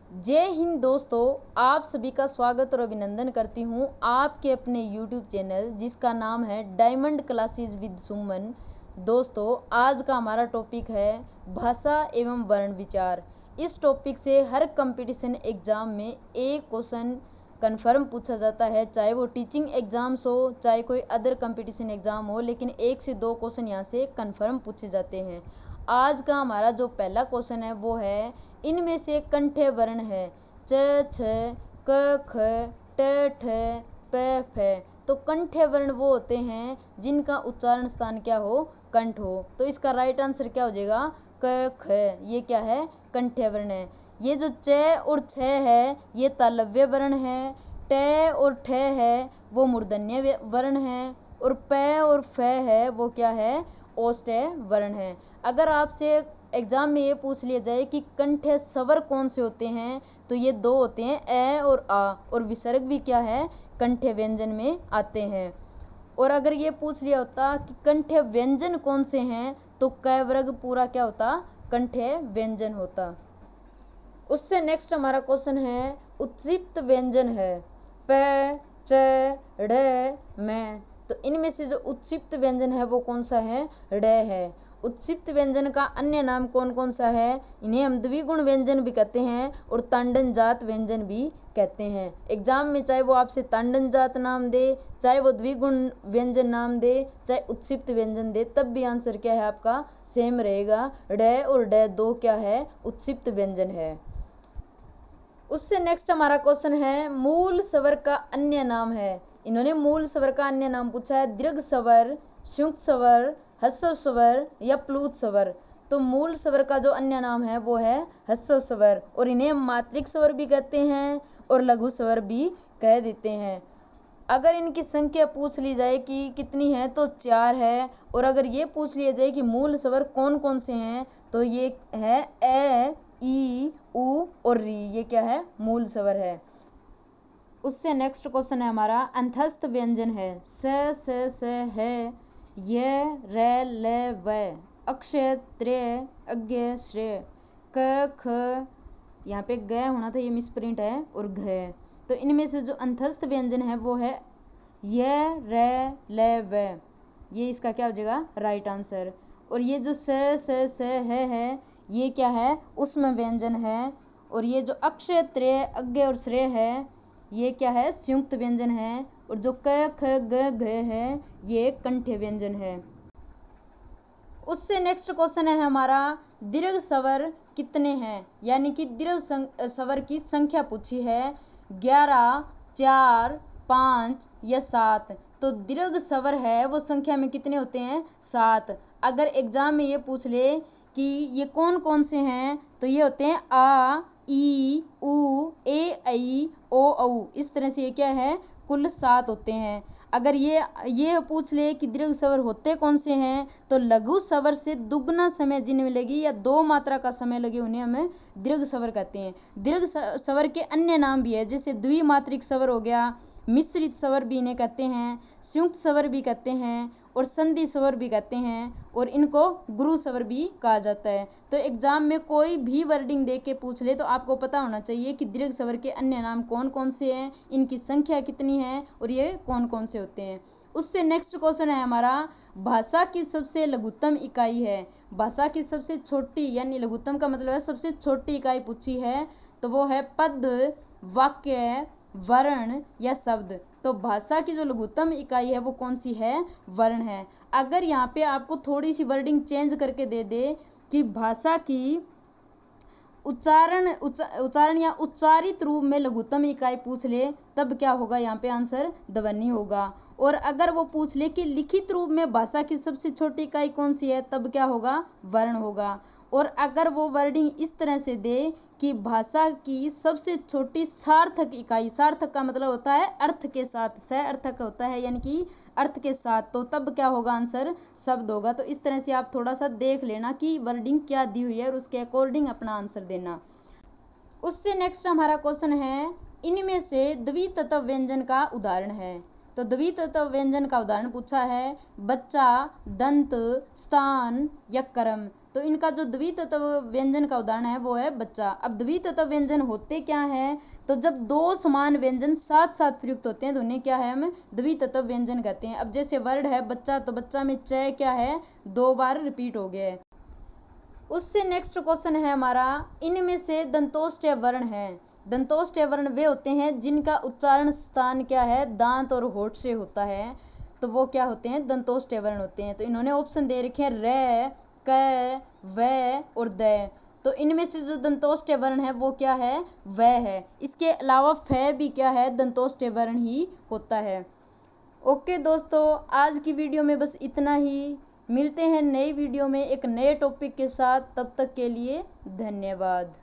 जय हिंद दोस्तों, आप सभी का स्वागत और अभिनंदन करती हूँ आपके अपने YouTube चैनल जिसका नाम है डायमंड क्लासेस विद सुमन। दोस्तों, आज का हमारा टॉपिक है भाषा एवं वर्ण विचार। इस टॉपिक से हर कंपटीशन एग्जाम में एक क्वेश्चन कन्फर्म पूछा जाता है, चाहे वो टीचिंग एग्जाम्स हो चाहे कोई अदर कंपटीशन एग्जाम हो, लेकिन 1 से 2 क्वेश्चन यहाँ से कन्फर्म पूछे जाते हैं। आज का हमारा जो पहला क्वेश्चन है वो है, इनमें से कंठ्य वर्ण है च, छ, क, ख, ट, ठ, प, फ। तो कंठ्य वर्ण वो होते हैं जिनका उच्चारण स्थान क्या हो, कंठ हो। तो इसका राइट आंसर क्या हो जाएगा, क, ख। ये क्या है, कंठ्य वर्ण है। ये जो च और छ है ये तालव्य वर्ण है, ट और ठ है वो मूर्धन्य वर्ण है, और प और फ है वो क्या है, औष्ठ्य वर्ण है। अगर आपसे एग्जाम में ये पूछ लिया जाए कि कंठ्य स्वर कौन से होते हैं, तो ये 2 होते हैं, ए और आ, और विसर्ग भी क्या है, कंठ्य व्यंजन में आते हैं। और अगर ये पूछ लिया होता कि कंठ्य व्यंजन कौन से हैं, तो क वर्ग पूरा क्या होता, कंठ्य व्यंजन होता। उससे नेक्स्ट हमारा क्वेश्चन है, उत्क्षिप्त व्यंजन है प, च, ढ, म। तो इनमें से जो उत्क्षिप्त व्यंजन है वो कौन सा है, ड है। उत्क्षिप्त व्यंजन का अन्य नाम कौन कौन सा है, इन्हें हम द्विगुण व्यंजन भी कहते हैं और तांडन जात व्यंजन भी कहते हैं। एग्जाम में चाहे वो आपसे तांडन जात नाम दे, चाहे वो द्विगुण व्यंजन नाम दे, चाहे उत्क्षिप्त व्यंजन दे, तब भी आंसर क्या है आपका, सेम रहेगा। ड और ड 2 क्या है, उत्क्षिप्त व्यंजन है। उससे नेक्स्ट हमारा क्वेश्चन है, मूल स्वर का अन्य नाम है। इन्होंने मूल स्वर का अन्य नाम पूछा है, दीर्घ स्वर, संयुक्त स्वर, ह्रस्व स्वर या प्लुत स्वर। तो मूल स्वर का जो अन्य नाम है वो है ह्रस्व स्वर, और इन्हें मात्रिक स्वर भी कहते हैं और लघु स्वर भी कह देते हैं। अगर इनकी संख्या पूछ ली जाए कि कितनी है, तो 4 है। और अगर ये पूछ लिया जाए कि मूल स्वर कौन कौन से हैं, तो ये है ए, ई, उ और री। ये क्या है, मूल स्वर है। उससे नेक्स्ट क्वेश्चन है हमारा, अंतस्थ व्यंजन है स, है, य, र, ल, व, अक्षय, त्र्य, अज्ञ, श्रेय, क, ख। यहाँ पे ग होना था, ये मिसप्रिंट है, और घ। तो इनमें से जो अंतस्थ व्यंजन है वो है य, र, ल, व। ये इसका क्या हो जाएगा, राइट आंसर। और ये जो स, है ये क्या है, उष्म व्यंजन है। और ये जो अक्षय, त्र्य, अज्ञ और श्रेय है ये क्या है, संयुक्त व्यंजन है। और जो क, ख, ग, घ है ये कंठ्य व्यंजन है। उससे नेक्स्ट क्वेश्चन है हमारा, दीर्घ स्वर कितने हैं, यानी कि दीर्घ स्वर की संख्या पूछी है, 11, 4, 5 या 7। तो दीर्घ स्वर है वो संख्या में कितने होते हैं, 7। अगर एग्जाम में ये पूछ ले कि ये कौन कौन से हैं, तो ये होते हैं आ, ई, उ, ए, ऐ, ओ, औ। इस तरह से ये क्या है, कुल 7 होते हैं। अगर ये पूछ ले कि दीर्घ स्वर होते कौन से हैं, तो लघु स्वर से दुगना समय जिनमें लगी या 2 मात्रा का समय लगे उन्हें हमें दीर्घ स्वर कहते हैं। दीर्घ स्वर के अन्य नाम भी है, जैसे द्विमात्रिक स्वर हो गया, मिश्रित स्वर भी इन्हें कहते हैं, संयुक्त स्वर भी कहते हैं, और संधि स्वर भी कहते हैं, और इनको गुरु स्वर भी कहा जाता है। तो एग्जाम में कोई भी वर्डिंग दे के पूछ ले तो आपको पता होना चाहिए कि दीर्घ स्वर के अन्य नाम कौन कौन से हैं, इनकी संख्या कितनी है और ये कौन कौन से होते हैं। उससे नेक्स्ट क्वेश्चन है हमारा, भाषा की सबसे लघुत्तम इकाई है। भाषा की सबसे छोटी, यानी लघुत्तम का मतलब है सबसे छोटी इकाई पूछी है, तो वो है पद, वाक्य, वर्ण या शब्द। तो भाषा की जो लघुत्तम इकाई है वो कौन सी है, वर्ण है। अगर यहाँ पे आपको थोड़ी सी वर्डिंग चेंज करके दे दे कि भाषा की उच्चारण या उच्चारित रूप में लघुत्तम इकाई पूछ ले, तब क्या होगा, यहाँ पे आंसर ध्वनि होगा। और अगर वो पूछ ले कि लिखित रूप में भाषा की सबसे छोटी इकाई कौन सी है, तब क्या होगा, वर्ण होगा। और अगर वो वर्डिंग इस तरह से दे कि भाषा की सबसे छोटी सार्थक इकाई, सार्थक का मतलब होता है अर्थ के साथ, सार्थक होता है यानी कि अर्थ के साथ, तो तब क्या होगा, आंसर शब्द होगा। तो इस तरह से आप थोड़ा सा देख लेना कि वर्डिंग क्या दी हुई है और उसके अकॉर्डिंग अपना आंसर देना। उससे नेक्स्ट हमारा क्वेश्चन है, इनमें से द्वितत्व व्यंजन का उदाहरण है। तो द्वितत्व व्यंजन का उदाहरण पूछा है, बच्चा, दंत, स्थान या कर्म। तो इनका जो द्वितत्व व्यंजन का उदाहरण है वो है बच्चा। अब द्वितत्व व्यंजन होते क्या हैं, तो जब दो समान व्यंजन साथ साथ प्रयुक्त होते हैं तो उन्हें क्या है, हम द्वितत्व व्यंजन कहते हैं। अब जैसे वर्ड है बच्चा, तो बच्चा में च क्या है, 2 बार रिपीट हो गया है। उससे नेक्स्ट क्वेश्चन है हमारा, इनमें से दंतोष्ठ्य वर्ण है। दंतोष्ठ्य वर्ण वे होते हैं जिनका उच्चारण स्थान क्या है, दांत और होठ से होता है, तो वो क्या होते हैं, दंतोष्ठ्य वर्ण होते हैं। तो इन्होंने ऑप्शन दे रखे हैं र, क, व और द। तो इनमें से जो दंतोष्ठ्य वर्ण है वो क्या है, व है। इसके अलावा फ भी क्या है, दंतोष्ठ्य वर्ण ही होता है। ओके दोस्तों, आज की वीडियो में बस इतना ही। मिलते हैं नई वीडियो में एक नए टॉपिक के साथ, तब तक के लिए धन्यवाद।